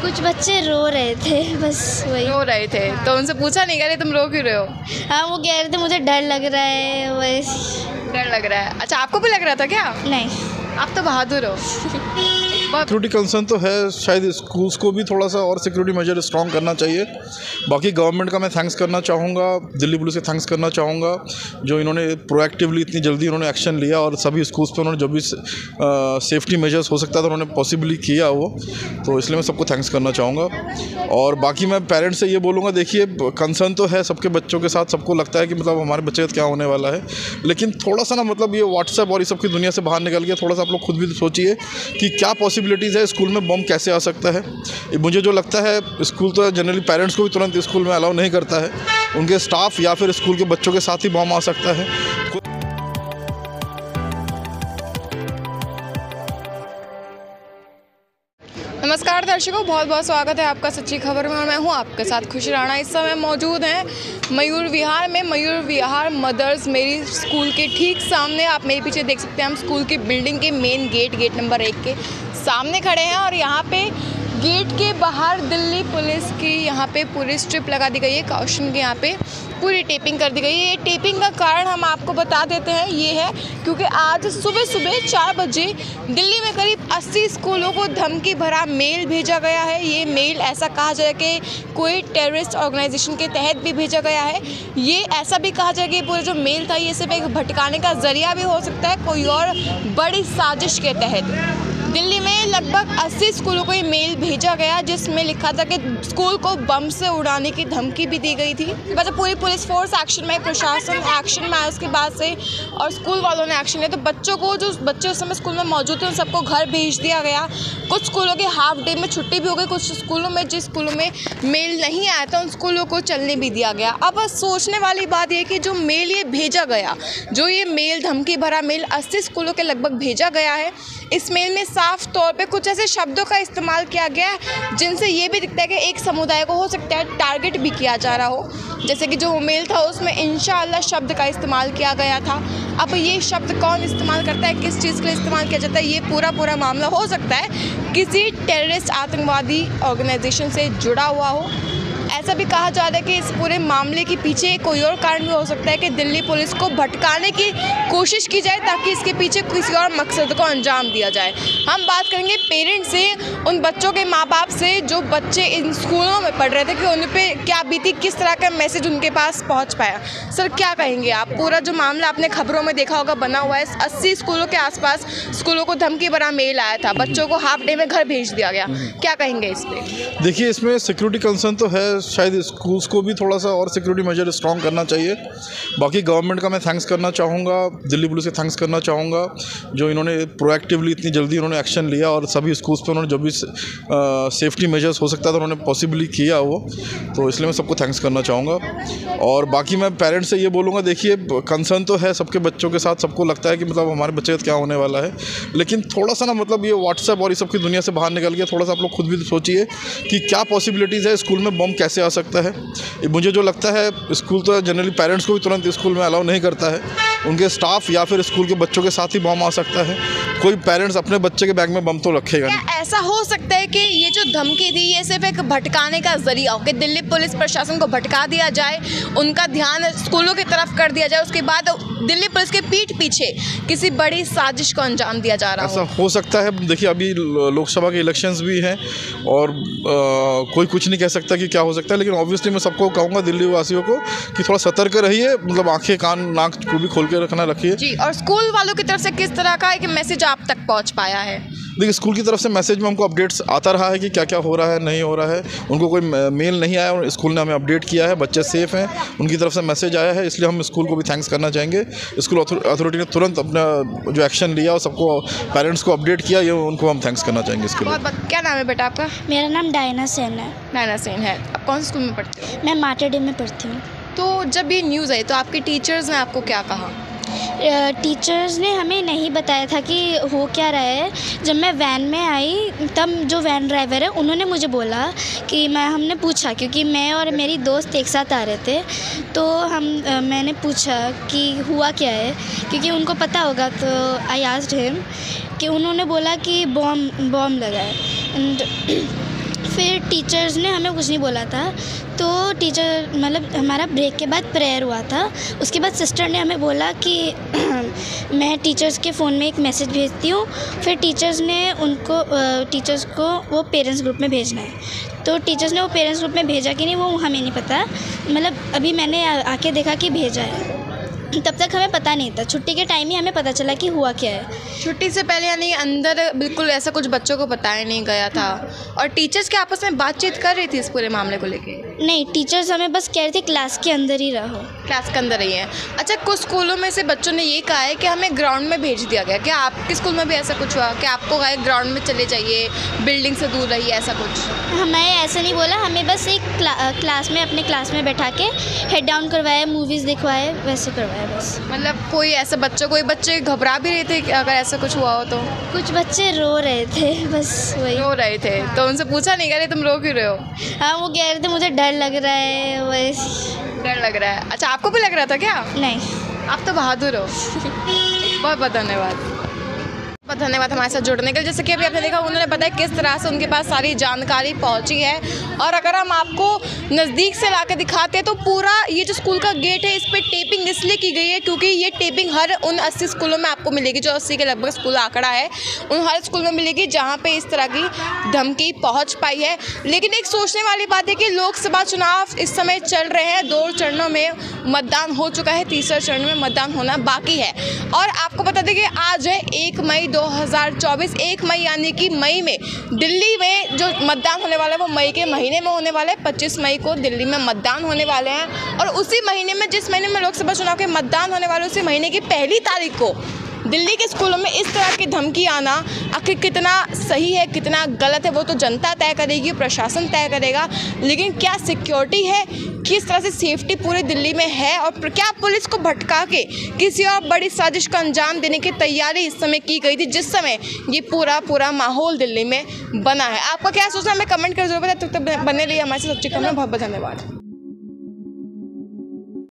कुछ बच्चे रो रहे थे, बस वही। रो रहे थे तो उनसे पूछा नहीं क्या तुम रो क्यों रहे हो? हाँ, वो कह रहे थे मुझे डर लग रहा है, वैसे। डर लग रहा है? अच्छा, आपको भी लग रहा था क्या? नहीं। आप तो बहादुर हो। सिक्योरिटी कंसर्न तो है, शायद स्कूल्स को भी थोड़ा सा और सिक्योरिटी मेजर स्ट्रॉन्ग करना चाहिए। बाकी गवर्नमेंट का मैं थैंक्स करना चाहूँगा, दिल्ली पुलिस से थैंक्स करना चाहूँगा जो इन्होंने प्रोएक्टिवली इतनी जल्दी उन्होंने एक्शन लिया और सभी स्कूल्स पे उन्होंने जो भी सेफ्टी मेजर्स हो सकता था उन्होंने पॉसिबली किया वो, तो इसलिए मैं सबको थैंक्स करना चाहूँगा। और बाकी मैं पेरेंट्स से ये बोलूँगा, देखिए कंसर्न तो है सबके बच्चों के साथ, सबको लगता है कि मतलब हमारे बच्चे का क्या होने वाला है, लेकिन थोड़ा सा ना मतलब ये व्हाट्सएप और ये सब की दुनिया से बाहर निकल के थोड़ा सा आप लोग खुद भी सोचिए कि क्या पॉसिबिलिटीज़ है, स्कूल में बम कैसे आ सकता है। मुझे जो लगता है स्कूल तो जनरली पेरेंट्स को भी तुरंत स्कूल में अलाउ नहीं करता है, उनके स्टाफ या फिर स्कूल के बच्चों के साथ ही बम आ सकता है। नमस्कार दर्शकों, बहुत बहुत स्वागत है आपका सच्ची खबर में और मैं हूं आपके साथ खुशी राणा। इस समय मौजूद हैं मयूर विहार में। मयूर विहार मदर्स मेरी स्कूल के ठीक सामने, आप मेरे पीछे देख सकते हैं, हम स्कूल की बिल्डिंग के मेन गेट नंबर 1 के सामने खड़े हैं और यहाँ पे गेट के बाहर दिल्ली पुलिस की यहाँ पे पूरी स्ट्रिप लगा दी गई है, काउशन के यहाँ पे पूरी टेपिंग कर दी गई है। ये टेपिंग का कारण हम आपको बता देते हैं, ये है क्योंकि आज सुबह 4 बजे दिल्ली में करीब 80 स्कूलों को धमकी भरा मेल भेजा गया है। ये मेल ऐसा कहा जाए कि कोई टेररिस्ट ऑर्गेनाइजेशन के तहत भी भेजा गया है। ये ऐसा भी कहा जाए कि पूरा जो मेल था ये सिर्फ एक भटकाने का जरिया भी हो सकता है, कोई और बड़ी साजिश के तहत। दिल्ली में लगभग 80 स्कूलों को ये मेल भेजा गया जिसमें लिखा था कि स्कूल को बम से उड़ाने की धमकी भी दी गई थी। मतलब पूरी पुलिस फोर्स एक्शन में, प्रशासन एक्शन में आया उसके बाद से और स्कूल वालों ने एक्शन लिया। तो बच्चों को, जो बच्चे उस समय स्कूल में मौजूद थे, उन सबको घर भेज दिया गया। कुछ स्कूलों के हाफ डे में छुट्टी भी हो गई, कुछ स्कूलों में, जिस स्कूलों में मेल नहीं आया था उन स्कूलों को चलने भी दिया गया। अब सोचने वाली बात यह कि जो मेल ये भेजा गया, जो ये मेल धमकी भरा मेल 80 स्कूलों के लगभग भेजा गया है, इस मेल में साफ तौर पे कुछ ऐसे शब्दों का इस्तेमाल किया गया है जिनसे ये भी दिखता है कि एक समुदाय को हो सकता है टारगेट भी किया जा रहा हो। जैसे कि जो मेल था उसमें इंशाअल्लाह शब्द का इस्तेमाल किया गया था। अब ये शब्द कौन इस्तेमाल करता है, किस चीज़ के लिए इस्तेमाल किया जाता है, ये पूरा मामला हो सकता है किसी टेररिस्ट आतंकवादी ऑर्गेनाइजेशन से जुड़ा हुआ हो। ऐसा भी कहा जा रहा है कि इस पूरे मामले के पीछे कोई और कारण भी हो सकता है कि दिल्ली पुलिस को भटकाने की कोशिश की जाए ताकि इसके पीछे किसी और मकसद को अंजाम दिया जाए। हम बात करेंगे पेरेंट्स से, उन बच्चों के माँ बाप से जो बच्चे इन स्कूलों में पढ़ रहे थे कि उन पर क्या बीती, किस तरह का मैसेज उनके पास पहुँच पाया। सर क्या कहेंगे आप? पूरा जो मामला आपने खबरों में देखा होगा बना हुआ है, 80 स्कूलों के आसपास स्कूलों को धमकी भरा मेल आया था, बच्चों को हाफ डे में घर भेज दिया गया, क्या कहेंगे इस पर? देखिए, इसमें सिक्योरिटी कंसर्न तो है, शायद स्कूल्स को भी थोड़ा सा और सिक्योरिटी मेजर स्ट्रॉन्ग करना चाहिए। बाकी गवर्नमेंट का मैं थैंक्स करना चाहूँगा, दिल्ली पुलिस से थैंक्स करना चाहूँगा जो इन्होंने प्रोएक्टिवली इतनी जल्दी उन्होंने एक्शन लिया और सभी स्कूल्स पे उन्होंने जो भी सेफ्टी मेजर्स हो सकता था उन्होंने पॉसिबली किया वो, तो इसलिए मैं सबको थैंक्स करना चाहूँगा। और बाकी मैं पेरेंट्स से ये बोलूँगा, देखिए कंसर्न तो है सबके बच्चों के साथ, सबको लगता है कि मतलब हमारे बच्चे का क्या होने वाला है, लेकिन थोड़ा सा ना मतलब ये व्हाट्सएप और ये सब की दुनिया से बाहर निकल के थोड़ा सा आप लोग खुद भी सोचिए कि क्या पॉसिबिलिटीज़ है, स्कूल में बम कैसे आ सकता है। मुझे जो लगता है स्कूल तो जनरली पेरेंट्स को भी तुरंत स्कूल में अलाउ नहीं करता है, उनके स्टाफ या फिर स्कूल के बच्चों के साथ ही बम आ सकता है। कोई पेरेंट्स अपने बच्चे के बैग में बम तो रखेगा नहीं। क्या ऐसा हो सकता है कि ये जो धमकी थी ये सिर्फ एक भटकाने का जरिया हो कि दिल्ली पुलिस प्रशासन को भटका दिया जाए, उनका ध्यान स्कूलों की तरफ कर दिया जाए, उसके बाद दिल्ली पुलिस के पीठ पीछे किसी बड़ी साजिश को अंजाम दिया जा रहा हो? ऐसा हो सकता है। देखिए, अभी लोकसभा के इलेक्शंस भी हैं और कोई कुछ नहीं कह सकता कि क्या हो सकता है, लेकिन ऑब्वियसली मैं सबको कहूँगा दिल्ली वासियों को कि थोड़ा सतर्क रहिए, मतलब आंखें कान नाक को भी खोल के रखना रखिए जी। और स्कूल वालों की तरफ से किस तरह का एक मैसेज आप तक पहुँच पाया है? देखिए, स्कूल की तरफ से मैसेज में हमको अपडेट्स आता रहा है कि क्या क्या हो रहा है, नहीं हो रहा है। उनको कोई मेल नहीं आया और स्कूल ने हमें अपडेट किया है, बच्चे सेफ़ हैं, उनकी तरफ से मैसेज आया है, इसलिए हम स्कूल को भी थैंक्स करना चाहेंगे। स्कूल अथॉरिटी ने तुरंत अपना जो एक्शन लिया और सबको पेरेंट्स को अपडेट किया, ये उनको हम थैंक्स करना चाहेंगे इसके लिए। क्या नाम है बेटा आपका? मेरा नाम डायना सेन है। डायना सेन है। आप कौन से स्कूल में पढ़ते हो? मैं मार्टेडे में पढ़ती हूँ। तो जब ये न्यूज़ आई तो आपके टीचर्स ने आपको क्या कहा? टीचर्स ने हमें नहीं बताया था कि हो क्या रहा है। जब मैं वैन में आई तब जो वैन ड्राइवर है उन्होंने मुझे बोला कि हमने पूछा, क्योंकि मैं और मेरी दोस्त एक साथ आ रहे थे, तो मैंने पूछा कि हुआ क्या है, क्योंकि उनको पता होगा। तो आई आस्क्ड हिम कि उन्होंने बोला कि बॉम्ब लगा है। एंड फिर टीचर्स ने हमें कुछ नहीं बोला था। तो टीचर मतलब हमारा ब्रेक के बाद प्रेयर हुआ था। उसके बाद सिस्टर ने हमें बोला कि मैं टीचर्स के फ़ोन में एक मैसेज भेजती हूँ, फिर टीचर्स को वो पेरेंट्स ग्रुप में भेजना है। तो टीचर्स ने वो पेरेंट्स ग्रुप में भेजा कि नहीं वो हमें नहीं पता, मतलब अभी मैंने आके देखा कि भेजा है, तब तक हमें पता नहीं था। छुट्टी के टाइम ही हमें पता चला कि हुआ क्या है। छुट्टी से पहले यानी अंदर बिल्कुल ऐसा कुछ बच्चों को बताया नहीं गया था। और टीचर्स के आपस में बातचीत कर रही थी इस पूरे मामले को लेके? नहीं, टीचर्स हमें बस कह रहे थे क्लास के अंदर ही रहो। क्लास के अंदर ही है। अच्छा, कुछ स्कूलों में से बच्चों ने ये कहा है कि हमें ग्राउंड में भेज दिया गया। क्या आपके स्कूल में भी ऐसा कुछ हुआ कि आपको कहा ग्राउंड में चले जाइए, बिल्डिंग से दूर रहिए, ऐसा कुछ? हमें ऐसा नहीं बोला, हमें बस एक क्लास में अपने क्लास में बैठा के हेड डाउन करवाया, मूवीज़ दिखवाए, वैसे करवाया बस। मतलब कोई ऐसा कोई बच्चे घबरा भी रहे थे कि अगर ऐसा कुछ हुआ हो तो? कुछ बच्चे रो रहे थे, बस वही। रो रहे थे तो उनसे पूछा नहीं गया तुम रो क्यों रहे हो? हाँ, वो कह रहे थे मुझे डर लग रहा है, वैसे। डर लग रहा है? अच्छा, आपको भी लग रहा था क्या? नहीं। आप तो बहादुर हो। बहुत बहुत धन्यवाद। बहुत धन्यवाद हमारे साथ जुड़ने के लिए। जैसे कि अभी आपने देखा उन्होंने बताया किस तरह से उनके पास सारी जानकारी पहुंची है। और अगर हम आपको नज़दीक से ला के दिखाते हैं तो पूरा ये जो स्कूल का गेट है इस पर टेपिंग इसलिए की गई है क्योंकि ये टेपिंग हर उन 80 स्कूलों में आपको मिलेगी, जो 80 के लगभग स्कूल आंकड़ा है, उन हर स्कूल में मिलेगी जहाँ पे इस तरह की धमकी पहुँच पाई है। लेकिन एक सोचने वाली बात है कि लोकसभा चुनाव इस समय चल रहे हैं, 2 चरणों में मतदान हो चुका है, तीसरा चरण में मतदान होना बाकी है। और आपको बता दें कि आज है 1 मई 2024, 1 मई यानी कि मई में दिल्ली में जो मतदान होने वाला है वो मई के महीने में होने वाला है। 25 मई को दिल्ली में मतदान होने वाले हैं और उसी महीने में, जिस महीने में लोकसभा चुनाव के मतदान होने वाले, उसी महीने की 1 तारीख को दिल्ली के स्कूलों में इस तरह की धमकी आना आखिर कितना सही है कितना गलत है वो तो जनता तय करेगी, प्रशासन तय करेगा। लेकिन क्या सिक्योरिटी है, किस तरह से सेफ्टी पूरे दिल्ली में है और क्या पुलिस को भटका के किसी और बड़ी साजिश को अंजाम देने की तैयारी इस समय की गई थी जिस समय ये पूरा माहौल दिल्ली में बना है? आपका क्या सोचना है हमें कमेंट कर जरूर बताएं। तब तक बने रहिए हमारे साथ सच्ची खबर में। बहुत बहुत धन्यवाद।